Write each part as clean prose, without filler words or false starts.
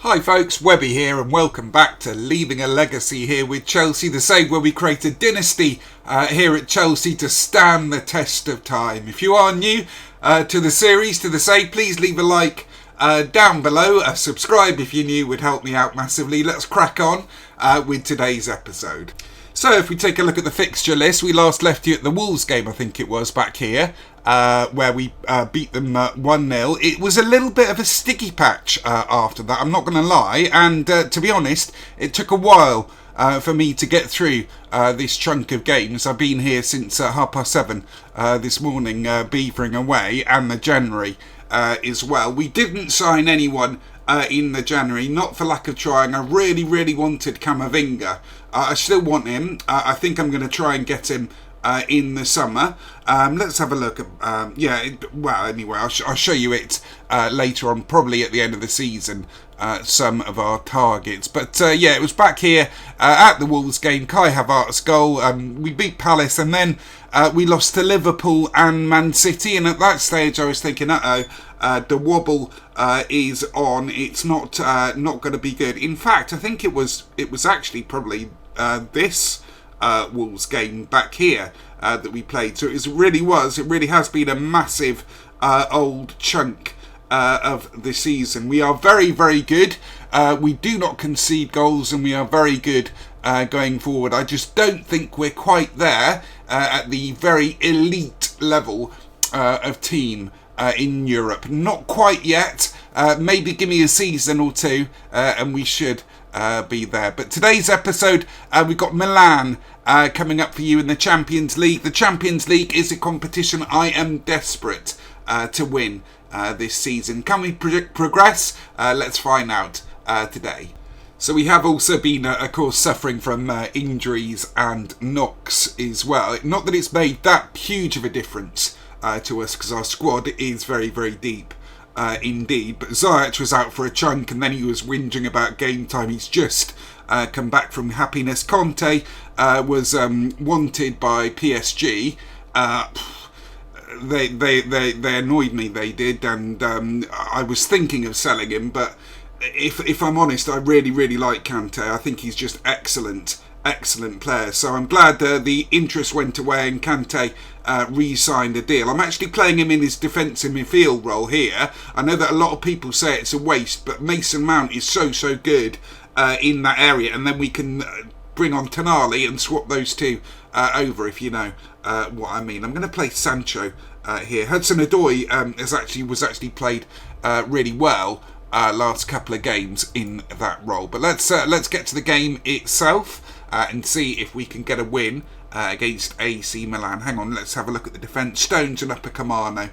Hi folks, Webby here and welcome back to Leaving a Legacy here with Chelsea, the save where we create a dynasty here at Chelsea to stand the test of time. If you are new to the series, to the save, please leave a like down below. Subscribe if you're new would help me out massively. Let's crack on with today's episode. So if we take a look at the fixture list, we last left you at the Wolves game, I think it was, back here, where we beat them 1-0. It was a little bit of a sticky patch after that, I'm not going to lie, and to be honest, it took a while for me to get through this chunk of games. I've been here since 7:30 this morning, beavering away, and the January as well. We didn't sign anyone in the January, not for lack of trying. I really wanted Camavinga. I still want him. I think I'm going to try and get him in the summer. Let's have a look at anyway, I'll show you it later on, probably at the end of the season, some of our targets. But it was back here at the Wolves game, Kai Havertz's goal. We beat Palace and then we lost to Liverpool and Man City, and at that stage I was thinking, the wobble is on. It's not going to be good. In fact, I think it was actually probably this Wolves game back here that we played. So it really has been a massive old chunk of the season. We are very good. We do not concede goals, and we are very good going forward. I just don't think we're quite there at the very elite level of team in Europe. Not quite yet. Maybe give me a season or two and we should be there. But today's episode, we've got Milan coming up for you in the Champions League. The Champions League is a competition I am desperate to win this season. Can we progress? Let's find out today. So we have also been, of course, suffering from injuries and knocks as well. Not that it's made that huge of a difference to us, because our squad is very deep indeed. But Ziyech was out for a chunk, and then he was whinging about game time. He's just come back from happiness. Conte was wanted by PSG. They annoyed me, they did, and I was thinking of selling him, but if I'm honest, I really like Kante. I think he's just excellent player. So I'm glad the interest went away and Kante re-signed a deal. I'm actually playing him in his defensive midfield role here. I know that a lot of people say it's a waste, but Mason Mount is so good in that area, and then we can bring on Tonali and swap those two over, if you know what I mean. I'm going to play Sancho here. Hudson-Odoi was actually played really well last couple of games in that role. But let's get to the game itself and see if we can get a win against AC Milan. Hang on, let's have a look at the defence. Stones and Upamecano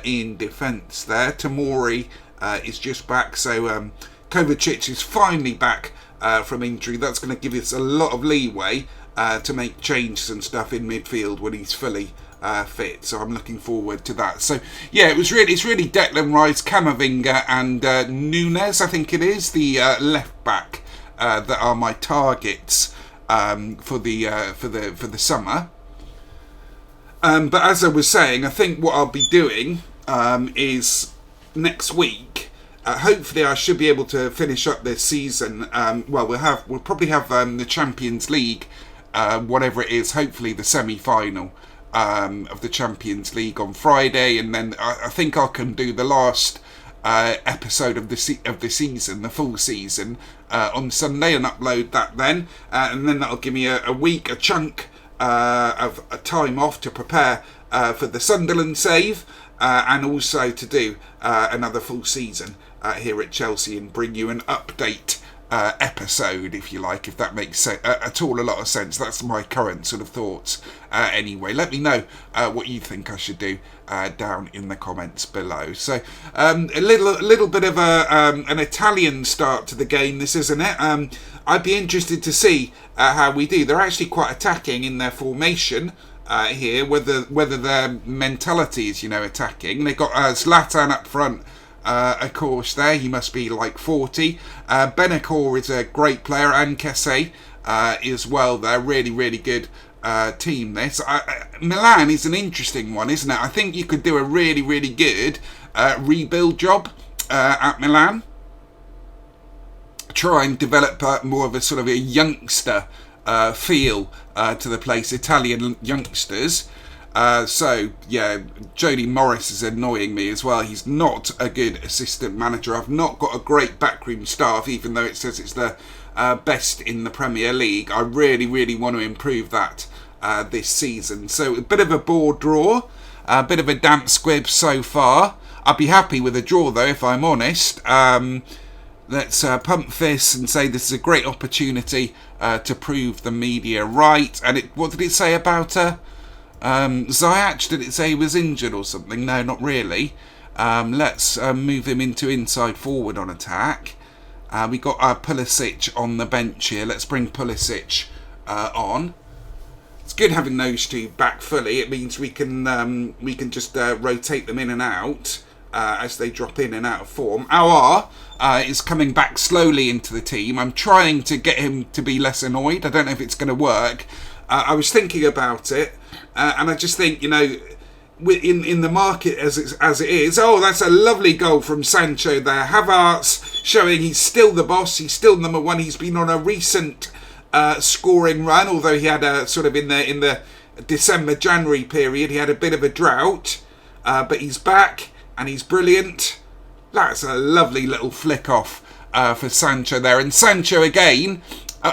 in defence there. Tomori is just back, so Kovacic is finally back from injury. That's going to give us a lot of leeway to make changes and stuff in midfield when he's fully fit. So I'm looking forward to that. So yeah, it's really Declan Rice, Camavinga and Nunes, I think it is, the left back that are my targets for the summer. But as I was saying, I think what I'll be doing is next week. Hopefully, I should be able to finish up this season. We'll probably have the Champions League, whatever it is. Hopefully, the semi-final of the Champions League on Friday, and then I think I can do the last episode of the season, the full season, on Sunday, and upload that then, and then that'll give me a week, a chunk of a time off to prepare for the Sunderland save, and also to do another full season here at Chelsea and bring you an update episode, if you like, if that makes at all a lot of sense. That's my current sort of thoughts. Anyway, let me know what you think I should do down in the comments below. So a little bit of an Italian start to the game, this, isn't it? I'd be interested to see how we do. They're actually quite attacking in their formation here, whether their mentality is, attacking. They got Zlatan up front. Of course, there he must be like 40. Benacer is a great player, and Kessie as well. They're really good team. This Milan is an interesting one, isn't it? I think you could do a really good rebuild job at Milan. try and develop more of a sort of a youngster feel to the place, Italian youngsters. So, yeah, Jody Morris is annoying me as well. He's not a good assistant manager. I've not got a great backroom staff, even though it says it's the best in the Premier League. I really, really want to improve that this season. So, a bit of a bored draw, a bit of a damp squib so far. I'd be happy with a draw, though, if I'm honest. Let's pump fists and say this is a great opportunity to prove the media right. And what did it say about Ziyech? Did it say he was injured or something? No, not really. Let's move him into inside forward on attack. We got Pulisic on the bench here. Let's bring Pulisic on. It's good having those two back fully. It means we can just rotate them in and out as they drop in and out of form. Aouar is coming back slowly into the team. I'm trying to get him to be less annoyed. I don't know if it's going to work. I was thinking about it, and I just think, in the market as it is, oh, that's a lovely goal from Sancho there. Havertz showing he's still the boss. He's still number one. He's been on a recent scoring run, although he had a sort of in the December-January period, he had a bit of a drought, but he's back and he's brilliant. That's a lovely little flick off for Sancho there, and Sancho again.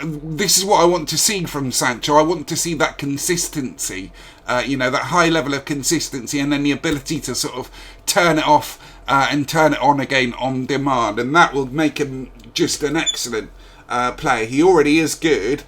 This is what I want to see from Sancho. I want to see that consistency, that high level of consistency, and then the ability to sort of turn it off and turn it on again on demand, and that will make him just an excellent player. He already is good.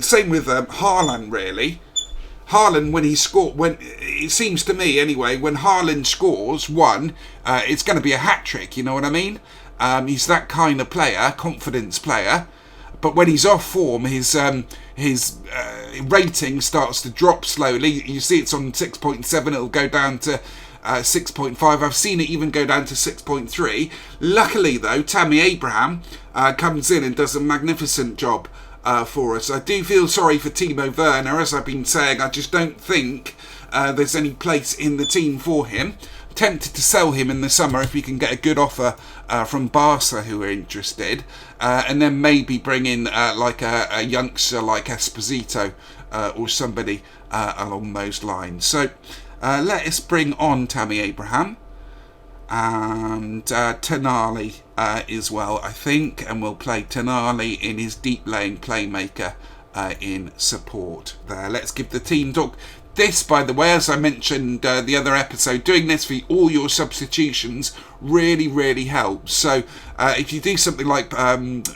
Same with Haaland, really. Haaland, when he scored, it seems to me anyway, when Haaland scores one, it's going to be a hat trick. You know what I mean? He's that kind of player, confidence player. But when he's off form, his rating starts to drop slowly. You see it's on 6.7. It'll go down to 6.5. I've seen it even go down to 6.3. Luckily, though, Tammy Abraham comes in and does a magnificent job for us. I do feel sorry for Timo Werner, as I've been saying. I just don't think there's any place in the team for him. Tempted to sell him in the summer if we can get a good offer from Barca who are interested, and then maybe bring in like a youngster like Esposito or somebody along those lines. So let us bring on Tammy Abraham and Tonali as well, I think, and we'll play Tonali in his deep laying playmaker in support there. Let's give the team talk. This, by the way, as I mentioned the other episode, doing this for all your substitutions really, really helps. So if you do something like, if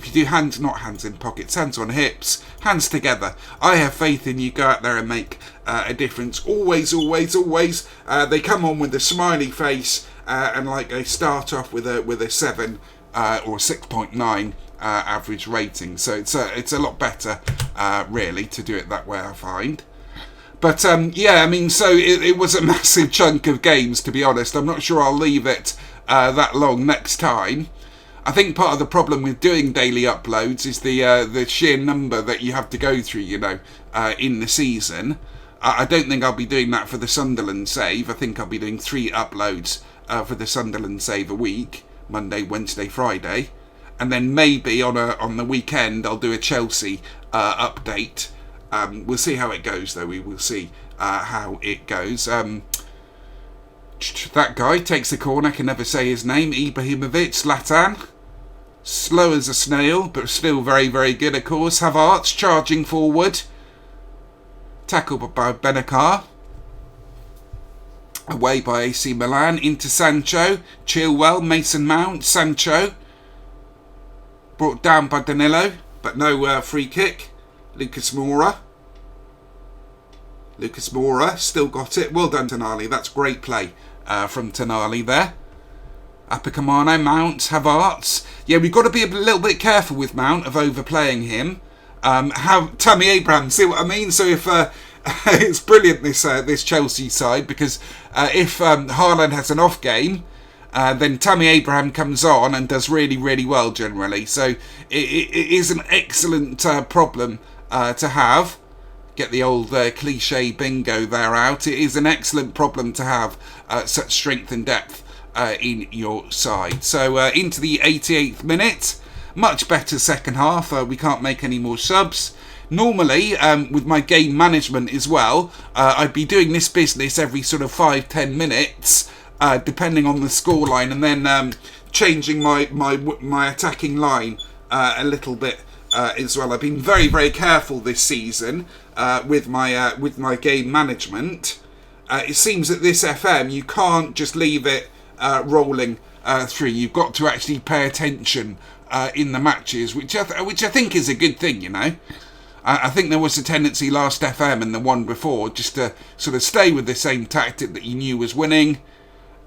you do not hands in pockets, hands on hips, hands together, I have faith in you. Go out there and make a difference. Always, always, always. They come on with a smiley face and like they start off with a 7 or 6.9. Average rating, so it's a lot better really to do it that way, I find. But so it was a massive chunk of games, to be honest. I'm not sure I'll leave it that long next time. I think part of the problem with doing daily uploads is the sheer number that you have to go through, in the season. I don't think I'll be doing that for the Sunderland save. I think I'll be doing 3 uploads for the Sunderland save a week, Monday, Wednesday, Friday. And then maybe on the weekend I'll do a Chelsea update. We'll see how it goes, though. We will see how it goes. That guy takes the corner. I can never say his name. Ibrahimovic, Zlatan. Slow as a snail, but still very, very good, of course. Havertz charging forward. Tackled by Benakar. Away by AC Milan. Into Sancho. Chilwell, Mason Mount, Sancho. Brought down by Danilo, but no free kick. Lucas Moura still got it. Well done, Tonali. That's great play from Tonali there. Apikamano, Mount, Havertz. Yeah, we've got to be a little bit careful with Mount of overplaying him. Tammy Abraham, see what I mean? So if it's brilliant, this Chelsea side, because if Haaland has an off game, then Tammy Abraham comes on and does really, really well generally. So it is an excellent problem to have. Get the old cliche bingo there out. It is an excellent problem to have such strength and depth in your side. So into the 88th minute, much better second half. We can't make any more subs. Normally, with my game management as well, I'd be doing this business every sort of 5-10 minutes, depending on the scoreline, and then changing my attacking line a little bit as well. I've been very, very careful this season with my game management. It seems that this FM, you can't just leave it rolling through. You've got to actually pay attention in the matches, which I think is a good thing, you know. I think there was a tendency last FM and the one before just to sort of stay with the same tactic that you knew was winning,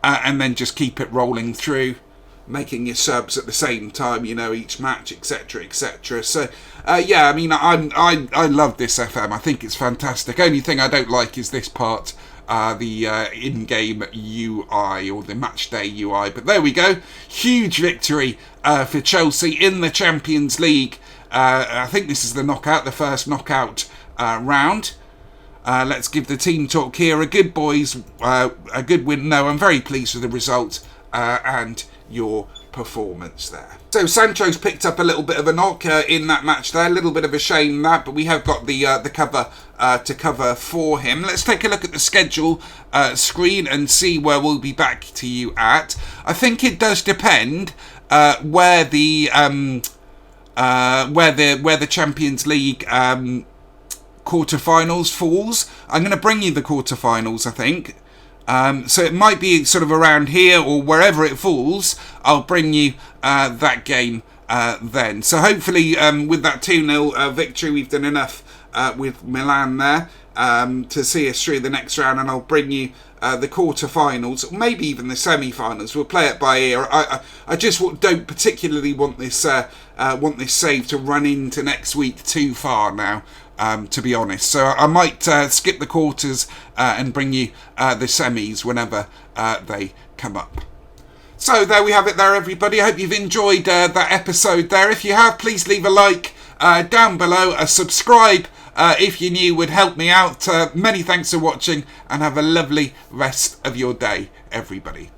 and then just keep it rolling through, making your subs at the same time, you know, each match, etc., etc. So, yeah, I mean, I love this FM. I think it's fantastic. Only thing I don't like is this part, the in-game UI or the match day UI. But there we go. Huge victory for Chelsea in the Champions League. I think this is the first knockout round. Let's give the team talk here. A good win. No, I'm very pleased with the result and your performance there. So Sancho's picked up a little bit of a knock in that match there. A little bit of a shame that, but we have got the cover to cover for him. Let's take a look at the schedule screen and see where we'll be back to you at. I think it does depend where the Champions League quarterfinals falls. I'm going to bring you the quarterfinals, I think. So it might be sort of around here or wherever it falls. I'll bring you that game then. So hopefully with that 2-0 victory, we've done enough with Milan there to see us through the next round, and I'll bring you the quarterfinals, maybe even the semi-finals. We'll play it by ear. I just don't particularly want this save to run into next week too far now, to be honest. So I might skip the quarters and bring you the semis whenever they come up. So there we have it there, everybody. I hope you've enjoyed that episode there. If you have, please leave a like down below. A subscribe if you're new would help me out. Many thanks for watching, and have a lovely rest of your day, everybody.